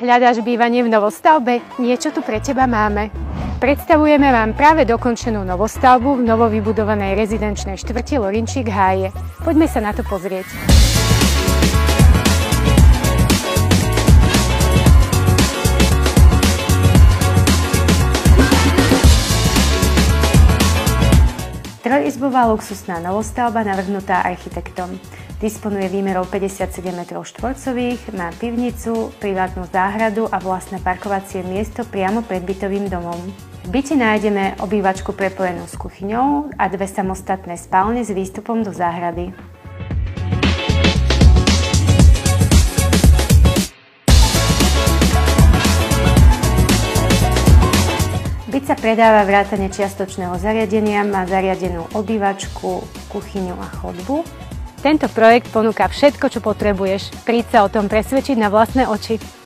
Hľadáš bývanie v novostavbe? Niečo tu pre teba máme. Predstavujeme vám práve dokončenú novostavbu v novovybudovanej rezidenčnej štvrti Lorinčík Háje. Poďme sa na to pozrieť. Trojizbová luxusná novostavba navrhnutá architektom. Disponuje výmerou 57 m², má pivnicu, privátnu záhradu a vlastné parkovacie miesto priamo pred bytovým domom. V byte nájdeme obývačku prepojenú s kuchyňou a dve samostatné spálne s výstupom do záhrady. Byt sa predáva vrátane čiastočného zariadenia, má zariadenú obývačku, kuchyňu a chodbu. Tento projekt ponúka všetko, čo potrebuješ. Príď sa o tom presvedčiť na vlastné oči.